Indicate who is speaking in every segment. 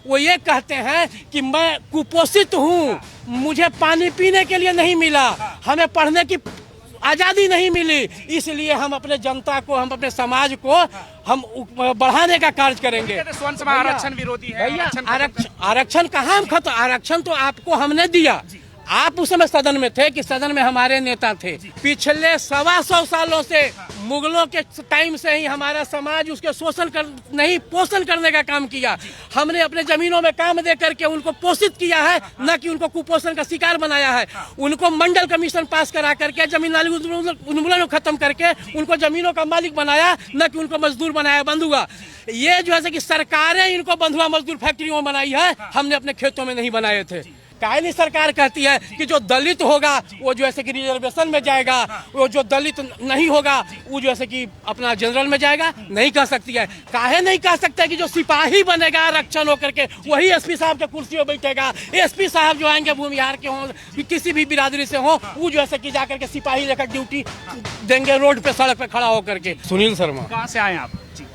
Speaker 1: वो ये कहते हैं कि मैं कुपोषित हूँ, मुझे पानी पीने के लिए नहीं मिला, हमें पढ़ने की आज़ादी नहीं मिली, इसलिए हम अपने जनता को, हम अपने समाज को हम बढ़ाने का कार्य करेंगे।
Speaker 2: स्वर्ण समाज आरक्षण विरोधी है
Speaker 1: भैया, आरक्षण कहाँ हम खत्म, आरक्षण तो आपको हमने दिया। आप उस समय सदन में थे कि सदन में हमारे नेता थे। पिछले 125 सालों से मुगलों के टाइम से ही हमारा समाज उसके पोषण करने का काम किया। हमने अपने जमीनों में काम दे करके उनको पोषित किया है, न कि उनको कुपोषण का शिकार बनाया है। उनको मंडल कमीशन पास करा करके जमीन नाली उन्मूलन को खत्म करके उनको जमीनों का मालिक बनाया, न कि उनको मजदूर बनाया, बंधुआ। ये जो है कि सरकारें इनको बंधुआ मजदूर फैक्ट्रियों में बनाई है, हमने अपने खेतों में नहीं बनाए थे। कायली सरकार कहती है कि जो दलित होगा वो जो ऐसे कि रिजर्वेशन में जाएगा, वो जो दलित नहीं होगा वो जो ऐसे कि अपना जनरल में जाएगा। नहीं कह सकती है। काहे नहीं कह सकते कि जो सिपाही बनेगा आरक्षण होकर के वही एसपी साहब के कुर्सी पर बैठेगा। एसपी साहब जो आएंगे भूमिहार के हों, किसी भी बिरादरी से हो, वो जो ऐसे कि जाकर के सिपाही लेकर ड्यूटी देंगे रोड पे, सड़क पे खड़ा होकर के। सुनील शर्मा।
Speaker 2: कहाँ से आए आप?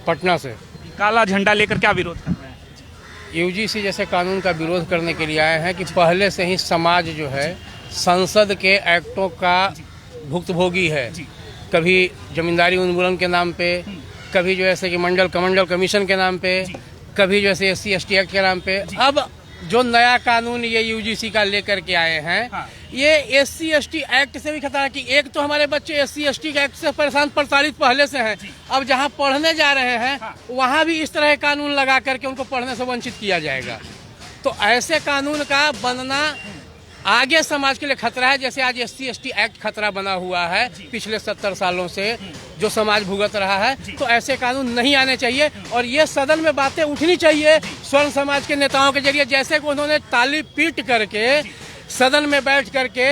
Speaker 1: पटना से।
Speaker 2: काला झंडा लेकर क्या विरोध कर रहे हैं?
Speaker 1: यूजीसी जैसे कानून का विरोध करने के लिए आए हैं कि पहले से ही समाज जो है संसद के एक्टों का भुक्तभोगी है। कभी जमींदारी उन्मूलन के नाम पे, कभी जो ऐसे कि मंडल कमीशन के नाम पे, कभी जैसे SC ST एक्ट के नाम पे। अब जो नया कानून ये यूजीसी का लेकर के आए हैं, ये SC ST एक्ट से भी खतरा है कि एक तो हमारे बच्चे SC ST एक्ट से परेशान प्रताड़ित पहले से हैं। अब जहाँ पढ़ने जा रहे हैं वहाँ भी इस तरह कानून लगा करके उनको पढ़ने से वंचित किया जाएगा। तो ऐसे कानून का बनना आगे समाज के लिए खतरा है। जैसे आज SC ST एक्ट खतरा बना हुआ है पिछले 70 सालों से जो समाज भुगत रहा है, तो ऐसे कानून नहीं आने चाहिए। और ये सदन में बातें उठनी चाहिए स्वर्ण समाज के नेताओं के जरिए, जैसे कि उन्होंने ताली पीट करके सदन में बैठ करके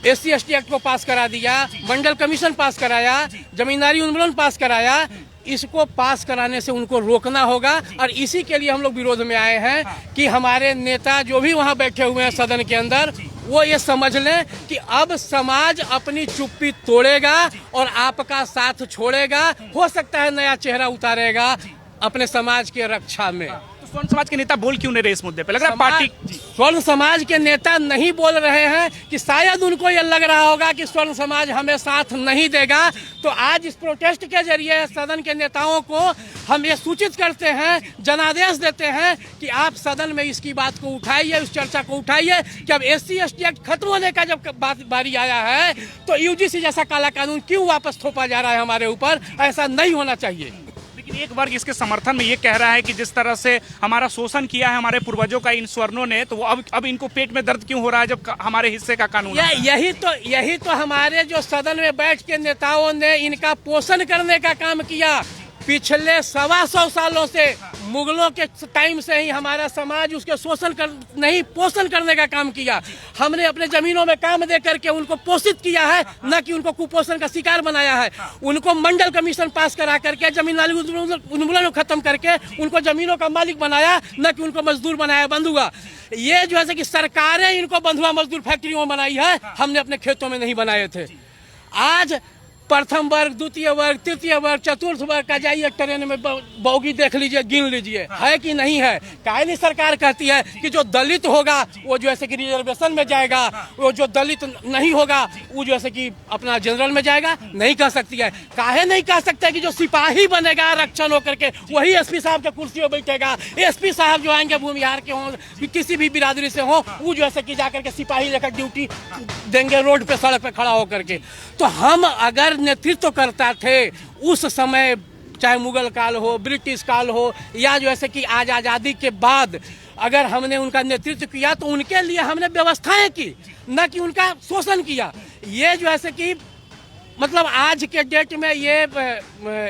Speaker 1: SC ST एक्ट को पास करा दिया, मंडल कमीशन पास कराया, जमींदारी उन्मूलन पास कराया। इसको पास कराने से उनको रोकना होगा। और इसी के लिए हम लोग विरोध में आए हैं कि हमारे नेता जो भी वहाँ बैठे हुए हैं सदन के अंदर, वो ये समझ लें कि अब समाज अपनी चुप्पी तोड़ेगा और आपका साथ छोड़ेगा। हो सकता है नया चेहरा उतारेगा अपने समाज के रक्षा में।
Speaker 2: स्वर्ण समाज के नेता बोल क्यों नहीं रहे इस मुद्दे पे? लग रहा है पार्टी
Speaker 1: स्वर्ण समाज के नेता नहीं बोल रहे हैं कि शायद उनको ये लग रहा होगा कि स्वर्ण समाज हमें साथ नहीं देगा। तो आज इस प्रोटेस्ट के जरिए सदन के नेताओं को हम ये सूचित करते हैं, जनादेश देते हैं कि आप सदन में इसकी बात को उठाइए, उस चर्चा को उठाइए कि अब SC ST एक्ट खत्म होने का जब बारी आया है तो यूजीसी जैसा काला कानून क्यों वापस थोपा जा रहा है हमारे ऊपर। ऐसा नहीं होना चाहिए।
Speaker 2: एक वर्ग इसके समर्थन में ये कह रहा है कि जिस तरह से हमारा शोषण किया है हमारे पूर्वजों का इन स्वर्णों ने, तो वो अब इनको पेट में दर्द क्यों हो रहा है जब हमारे हिस्से का कानून
Speaker 1: यही तो हमारे जो सदन में बैठ के नेताओं ने इनका पोषण करने का काम किया। पिछले 125 सालों से मुगलों के टाइम से ही हमारा समाज उसके पोषण करने का काम किया। हमने अपने जमीनों में काम दे करके उनको पोषित किया है, न कि उनको कुपोषण का शिकार बनाया है। उनको मंडल कमीशन पास करा करके जमीन नाली उन्मूलन को खत्म करके उनको जमीनों का मालिक बनाया, न कि उनको मजदूर बनाया, बंधुआ। ये जो है कि सरकारें इनको बंधुआ मजदूर फैक्ट्रियों में बनाई है, हमने अपने खेतों में नहीं बनाए थे। आज प्रथम वर्ग, द्वितीय वर्ग, तृतीय वर्ग, चतुर्थ वर्ग का जाइए ट्रेन में बोगी देख लीजिए, गिन लीजिए, है कि नहीं है। कायली सरकार कहती है कि जो दलित होगा वो जो ऐसे कि रिजर्वेशन में जाएगा, वो जो दलित नहीं होगा वो जो ऐसे कि अपना जनरल में जाएगा। नहीं कह सकती है। काहे नहीं कह सकते कि जो सिपाही बनेगा आरक्षण होकर के वही SP साहब के कुर्सी पर बैठेगा। SP साहब जो आएंगे भूमिहार के हों, किसी भी बिरादरी से हो, वो जो ऐसे कि जाकर के सिपाही लेकर ड्यूटी देंगे रोड पे, सड़क पे खड़ा होकर के। तो हम अगर नेतृत्व करता थे उस समय, चाहे मुगल काल हो, ब्रिटिश काल हो, या जो ऐसे कि आज आज़ादी के बाद अगर हमने उनका नेतृत्व किया तो उनके लिए हमने व्यवस्थाएं की, न कि उनका शोषण किया। ये जो ऐसे कि मतलब आज के डेट में ये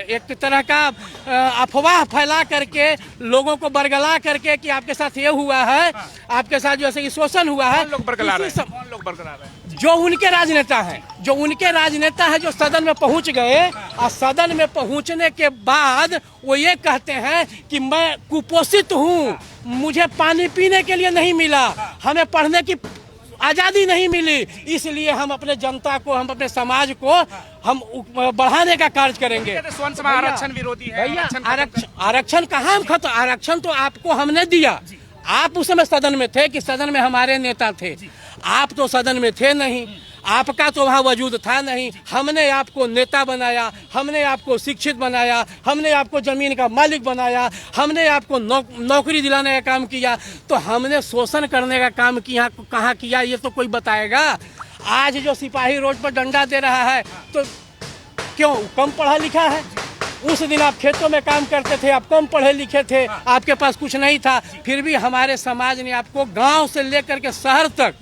Speaker 1: एक तरह का अफवाह फैला करके लोगों को बरगला करके कि आपके साथ ये हुआ है, आपके साथ जो ऐसे कि शोषण हुआ है।
Speaker 2: लोग बरगला रहे हैं
Speaker 1: जो उनके राजनेता है जो सदन में पहुंच गए, और सदन में पहुंचने के बाद वो ये कहते हैं कि मैं कुपोषित हूँ, मुझे पानी पीने के लिए नहीं मिला, हमें पढ़ने की आज़ादी नहीं मिली, इसलिए हम अपने जनता को, हम अपने समाज को हम बढ़ाने का कार्य करेंगे।
Speaker 2: स्वर्ण समाज आरक्षण विरोधी है।
Speaker 1: भैया, आरक्षण कहाँ हम खत्म, आरक्षण तो आपको हमने दिया। आप उस समय सदन में थे कि सदन में हमारे नेता थे? आप तो सदन में थे नहीं, आपका तो वहाँ वजूद था नहीं। हमने आपको नेता बनाया, हमने आपको शिक्षित बनाया, हमने आपको जमीन का मालिक बनाया, हमने आपको नौकरी दिलाने का काम किया। तो हमने शोषण करने का काम किया कहाँ किया, ये तो कोई बताएगा? आज जो सिपाही रोड पर डंडा दे रहा है तो क्यों? कम पढ़ा लिखा है? उस दिन आप खेतों में काम करते थे, आप कम पढ़े लिखे थे, आपके पास कुछ नहीं था, फिर भी हमारे समाज ने आपको गांव से लेकर के शहर तक,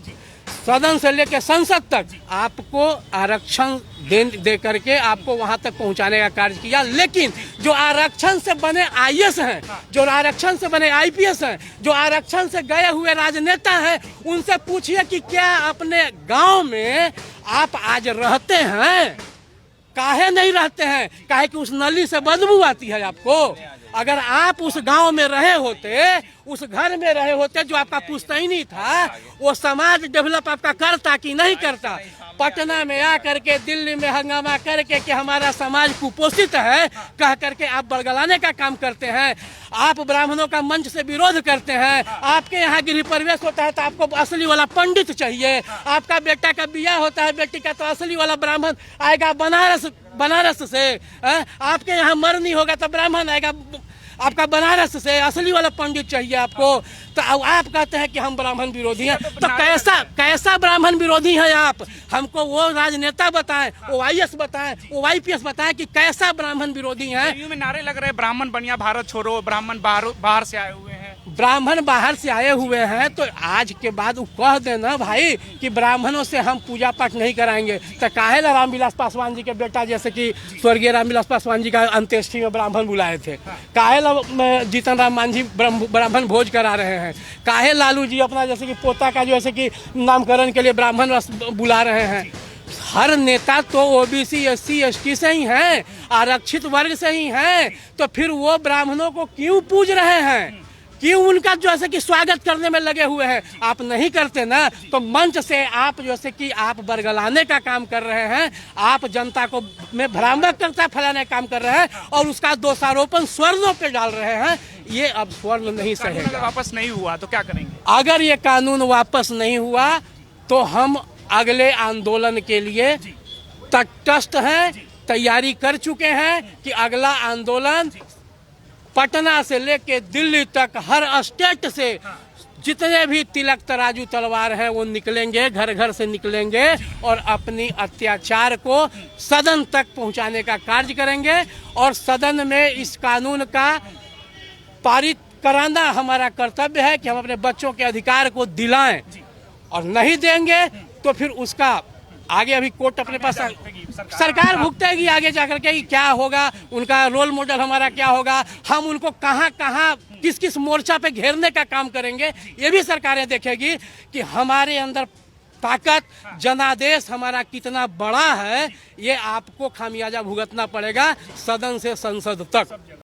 Speaker 1: सदन से लेकर संसद तक आपको आरक्षण दे करके आपको वहां तक पहुंचाने का कार्य किया। लेकिन जो आरक्षण से बने आईएएस हैं, जो आरक्षण से बने आईपीएस हैं, जो आरक्षण से गए हुए राजनेता हैं, उनसे पूछिए कि क्या अपने गांव में आप आज रहते हैं? काहे नहीं रहते हैं? काहे कि उस नली से बदबू आती है आपको। अगर आप उस गांव में रहे होते, उस घर में रहे होते जो आपका पुश्तैनी था, वो समाज डेवलप आपका करता कि नहीं करता? पटना में आकर के, दिल्ली में हंगामा करके कि हमारा समाज कुपोषित है कह करके आप बरगलाने का काम करते हैं। आप ब्राह्मणों का मंच से विरोध करते हैं। आपके यहाँ गृह प्रवेश होता है तो आपको असली वाला पंडित चाहिए। आपका बेटा का बियाह होता है, बेटी का, तो असली वाला ब्राह्मण आएगा बनारस से। आपके यहाँ मरनी होगा तो ब्राह्मण आएगा आपका बनारस से, असली वाला पंडित चाहिए आपको। तो आप कहते हैं कि हम ब्राह्मण विरोधी हैं। तो कैसा ब्राह्मण विरोधी हैं आप? हमको वो राजनेता बताएं, वो आईएएस बताएं, वो आईपीएस बताएं कि कैसा ब्राह्मण विरोधी हैं।
Speaker 2: में नारे लग रहे हैं, ब्राह्मण बनिया भारत छोड़ो, ब्राह्मण बाहर से आए हुए हैं।
Speaker 1: ब्राह्मण बाहर से आए हुए हैं तो आज के बाद वो कह देना भाई कि ब्राह्मणों से हम पूजा पाठ नहीं कराएंगे। तो काहे ला रामविलास पासवान जी के बेटा, जैसे कि स्वर्गीय रामविलास पासवान जी का अंत्येष्टि में ब्राह्मण बुलाए थे? काहे ला जीतन राम मांझी ब्राह्मण भोज करा रहे हैं? काहे लालू जी अपना जैसे कि पोता का जैसे कि नामकरण के लिए ब्राह्मण रस बुला रहे हैं? हर नेता तो ओबीसी एससी एसटी से ही है, आरक्षित वर्ग से ही है। तो फिर वो ब्राह्मणों को क्यों पूज रहे हैं? क्यों उनका जैसे कि स्वागत करने में लगे हुए हैं? आप नहीं करते ना, तो मंच से आप जैसे कि आप बरगलाने का काम कर रहे हैं, आप जनता को में भ्रामकता फैलाने का काम कर रहे हैं और उसका दोषारोपण स्वर्णों पे डाल रहे हैं। ये अब स्वर्ण नहीं सहेगा।
Speaker 2: अगर वापस नहीं हुआ तो क्या करेंगे?
Speaker 1: अगर ये कानून वापस नहीं हुआ तो हम अगले आंदोलन के लिए तटस्थ हैं, तैयारी कर चुके हैं कि अगला आंदोलन पटना से लेके दिल्ली तक हर स्टेट से जितने भी तिलक तराजू तलवार हैं वो निकलेंगे, घर घर से निकलेंगे और अपनी अत्याचार को सदन तक पहुंचाने का कार्य करेंगे। और सदन में इस कानून का पारित कराना हमारा कर्तव्य है कि हम अपने बच्चों के अधिकार को दिलाएं, और नहीं देंगे तो फिर उसका आगे अभी कोर्ट अपने पास सरकार भुगतेगी आगे जाकर के क्या होगा, उनका रोल मॉडल हमारा क्या होगा, हम उनको कहां कहां किस किस मोर्चा पे घेरने का काम करेंगे, ये भी सरकारें देखेगी कि हमारे अंदर ताकत, जनादेश हमारा कितना बड़ा है। ये आपको खामियाजा भुगतना पड़ेगा सदन से संसद तक।